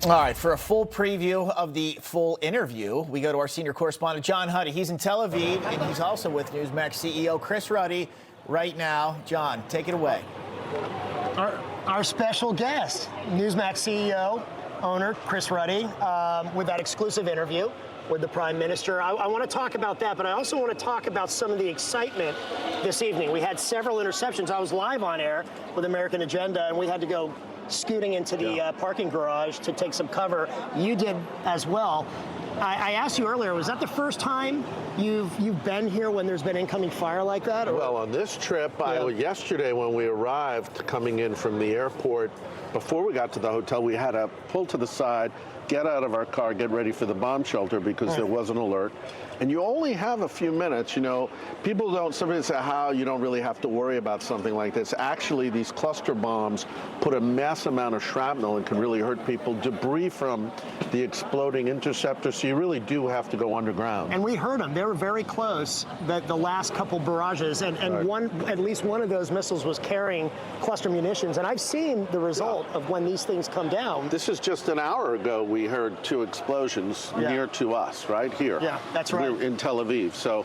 All right, for a full preview of the full interview, we go to our senior correspondent, John Huddy. He's in Tel Aviv, and he's also with NEWSMAX CEO Chris Ruddy right now. John, take it away. Our special guest, NEWSMAX CEO, owner Chris Ruddy, with that exclusive interview with the Prime Minister. I want to talk about that, but I also want to talk about some of the excitement this evening. We had several interceptions. I was live on air with American Agenda, and we had to go scooting into the parking garage to take some cover. You did as well. I asked you earlier, was that the first time you've been here when there's been incoming fire like that? Or? Well, on this trip, yesterday when we arrived coming in from the airport, before we got to the hotel, we had to pull to the side, get out of our car, get ready for the bomb shelter because there was an alert. And you only have a few minutes, you know. People don't, somebody say how you don't really have to worry about something like this. Actually, these cluster bombs put a mass amount of shrapnel and can really hurt people. Debris from the exploding interceptors, so you really do have to go underground. And we heard them. They were very close, the last couple barrages, and at least one of those missiles was carrying cluster munitions. And I've seen the result of when these things come down. This is just an hour ago we heard 2 explosions near to us, right here. Yeah, that's right. We're in Tel Aviv. So,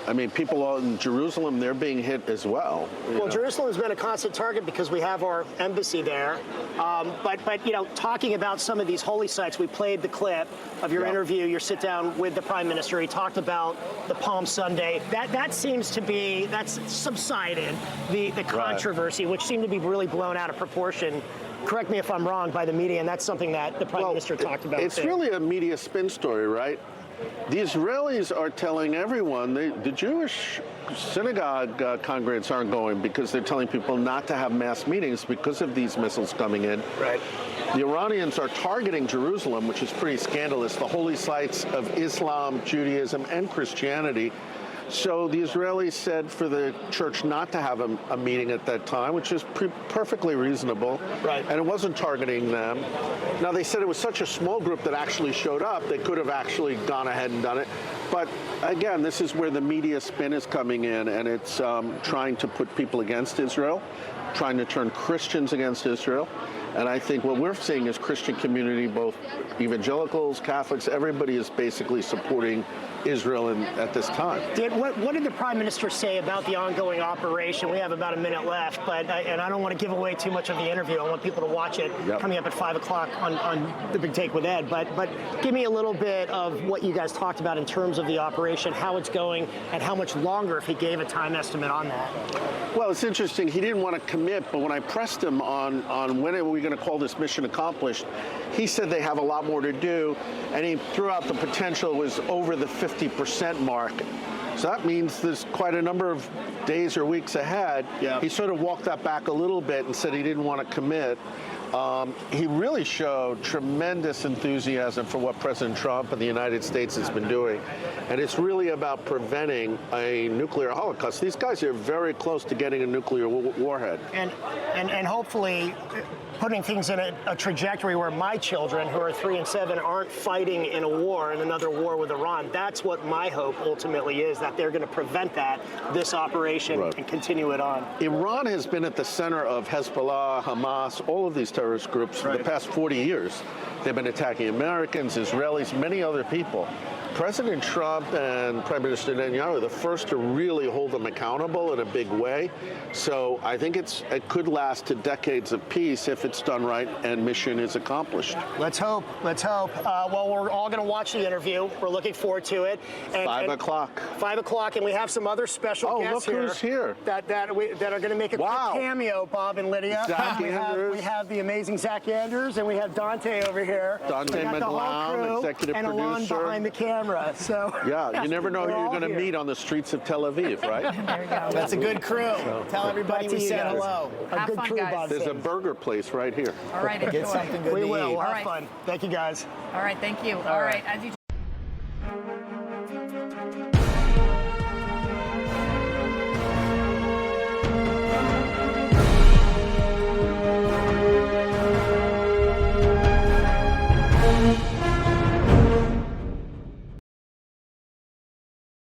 I mean, people in Jerusalem, they're being hit as well. Well, Jerusalem's been a constant target because we have our embassy there. But you know, talking about some of these holy sites, we played the clip of your interview, your sit down with the Prime Minister. He talked about the Palm Sunday. That seems to be, that's subsided, the controversy, which seemed to be really blown out of proportion. Correct me if I'm wrong, by the media, and that's something that the Prime Minister talked about. It's really a media spin story, right? The Israelis are telling everyone, the Jewish synagogue congregants aren't going because they're telling people not to have mass meetings because of these missiles coming in. Right. The Iranians are targeting Jerusalem, which is pretty scandalous, the holy sites of Islam, Judaism, and Christianity. So the Israelis said for the church not to have a meeting at that time, which is perfectly reasonable. Right. And it wasn't targeting them. Now, they said it was such a small group that actually showed up, they could have actually gone ahead and done it. But again, this is where the media spin is coming in, and it's trying to put people against Israel, trying to turn Christians against Israel. And I think what we're seeing is Christian community, both evangelicals, Catholics, everybody is basically supporting Israel at this time. What did the Prime Minister say about the ongoing operation? We have about a minute left, and I don't want to give away too much of the interview. I want people to watch it coming up at 5 o'clock on The Big Take with Ed. But give me a little bit of what you guys talked about in terms of the operation, how it's going, and how much longer, if he gave a time estimate on that. Well, it's interesting. He didn't want to commit, but when I pressed him on when are we going to call this mission accomplished, he said they have a lot more to do, and he threw out the potential was over the 50% mark. So that means there's quite a number of days or weeks ahead. Yeah. He sort of walked that back a little bit and said he didn't want to commit. He really showed tremendous enthusiasm for what President Trump and the United States has been doing. And it's really about preventing a nuclear holocaust. These guys are very close to getting a nuclear warhead. And hopefully putting things in a trajectory where my children, who are 3 and 7, aren't fighting in another war with Iran. That's what my hope ultimately is, that they're going to prevent this operation, and continue it on. Iran has been at the center of Hezbollah, Hamas, all of these terrorist groups for the past 40 years. They've been attacking Americans, Israelis, many other people. President Trump and Prime Minister Netanyahu are the first to really hold them accountable in a big way. So I think it could last to decades of peace if it's done right and mission is accomplished. Let's hope. Let's hope. Well, we're all going to watch the interview. We're looking forward to it. 5 o'clock. 5 o'clock, and we have some other special guests here. Oh, look who's here. That are going to make a quick cameo, Bob and Lydia. Zach Andrews. We have the amazing Zach Andrews, and we have Dante over here. Dante Medlown, executive and producer. Alon behind the camera. So yeah, you never know who you're going to meet on the streets of Tel Aviv, right? There we go. That's a good crew. Tell everybody we said hello. Have fun, guys. There's a burger place right here. All right, enjoy. Get something good to eat. We will. We'll have fun. Thank you, guys. All right, thank you. All right, as you